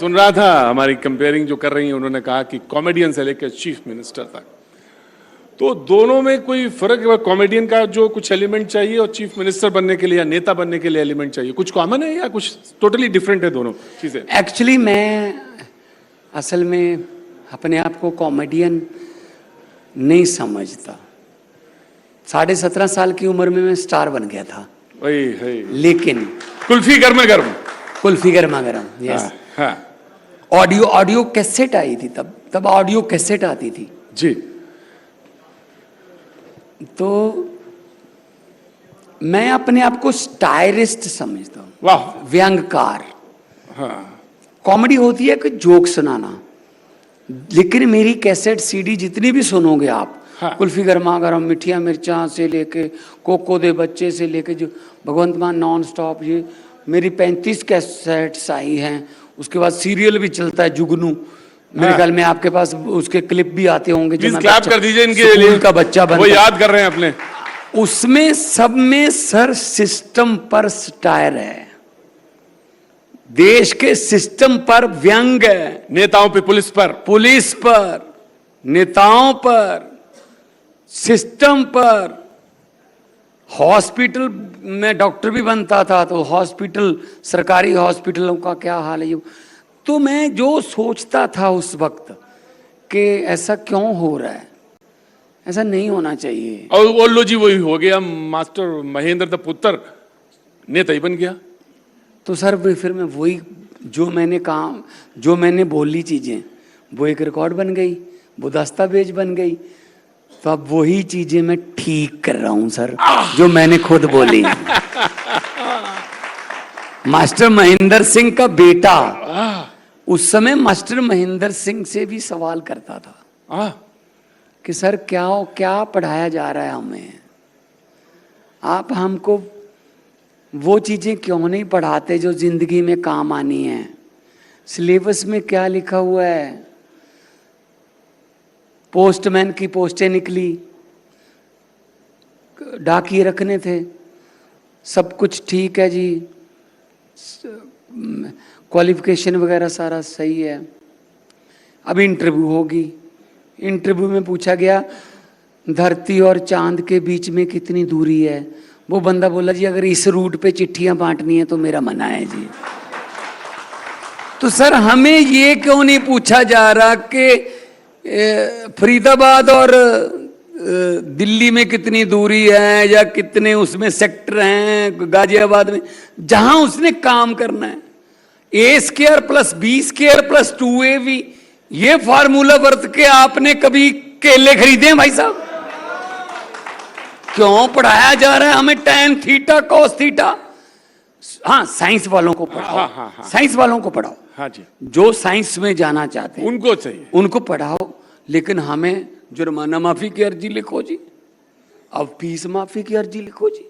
सुन रहा था हमारी कंपेयरिंग जो कर रही हैं, उन्होंने कहा कि कॉमेडियन से लेकर चीफ मिनिस्टर तक, तो दोनों में कोई फर्क है? कॉमेडियन का जो कुछ एलिमेंट चाहिए और चीफ मिनिस्टर बनने के लिए या नेता बनने के लिए एलिमेंट चाहिए, कुछ कॉमन है या कुछ टोटली डिफरेंट है दोनों चीजें? एक्चुअली मैं असल में अपने आप को कॉमेडियन नहीं समझता। 17.5 साल की उम्र में मैं स्टार बन गया था। वही लेकिन कुल्फी गर्मा गर्म, कुल्फी गर्मा गर्म, यस। हाँ। ऑडियो कैसेट आई थी, तब ऑडियो कैसेट आती थी जी। तो मैं अपने आप को स्टायरिस्ट समझता हूँ। वाह। व्यंगकार। हाँ। कॉमेडी होती है कि जोक सुनाना, लेकिन मेरी कैसेट सीडी जितनी भी सुनोगे आप, हाँ। कुल्फी गर्मा गर्म, मिठिया मिर्चा से लेके कोको दे बच्चे से लेके जो भगवंत मान नॉन स्टॉप, ये मेरी 35 कैसेट्स आई हैं। उसके बाद सीरियल भी चलता है जुगनू, मेरे ख्याल में आपके पास उसके क्लिप भी आते होंगे। प्लीज क्लैप कर दीजिए इनके लिए, का बच्चा बन, वो याद कर रहे हैं अपने। उसमें सब में सर सिस्टम पर स्टायर है, देश के सिस्टम पर व्यंग है, नेताओं पे, पुलिस पर, नेताओं पर, सिस्टम पर। हॉस्पिटल में डॉक्टर भी बनता था, तो हॉस्पिटल, सरकारी हॉस्पिटलों का क्या हाल है ये। तो मैं जो सोचता था उस वक्त कि ऐसा क्यों हो रहा है, ऐसा नहीं होना चाहिए। और लो जी, वही हो गया, मास्टर महेंद्र द पुत्र नेता ही बन गया। तो सर फिर मैं वही जो मैंने बोली चीजें, वो एक रिकॉर्ड बन गई, वो दस्तावेज बन गई। तो अब वही चीजें मैं ठीक कर रहा हूं सर, जो मैंने खुद बोली। मास्टर महेंद्र सिंह का बेटा उस समय मास्टर महेंद्र सिंह से भी सवाल करता था कि सर क्या पढ़ाया जा रहा है हमें, आप हमको वो चीजें क्यों नहीं पढ़ाते जो जिंदगी में काम आनी है। सिलेबस में क्या लिखा हुआ है, पोस्टमैन की पोस्टें निकली, डाकिए रखने थे, सब कुछ ठीक है जी, क्वालिफिकेशन वगैरह सारा सही है। अब इंटरव्यू होगी, इंटरव्यू में पूछा गया धरती और चांद के बीच में कितनी दूरी है। वो बंदा बोला जी अगर इस रूट पे चिट्ठियां बांटनी है तो मेरा मना है जी। तो सर हमें ये क्यों नहीं पूछा जा रहा कि फरीदाबाद और दिल्ली में कितनी दूरी है, या कितने उसमें सेक्टर हैं गाजियाबाद में, जहां उसने काम करना है। A² + B² + 2AB, ये फार्मूला वर्त के आपने कभी केले खरीदे हैं भाई साहब? क्यों पढ़ाया जा रहा है हमें tan θ cos θ? हाँ, साइंस वालों को पढ़ाओ। हाँ। साइंस वालों को पढ़ाओ। हाँ जी। जो साइंस में जाना चाहते हैं उनको चाहिए, उनको पढ़ाओ। लेकिन हमें जुर्माना माफी की अर्जी लिखो जी, अब फीस माफी की अर्जी लिखो जी।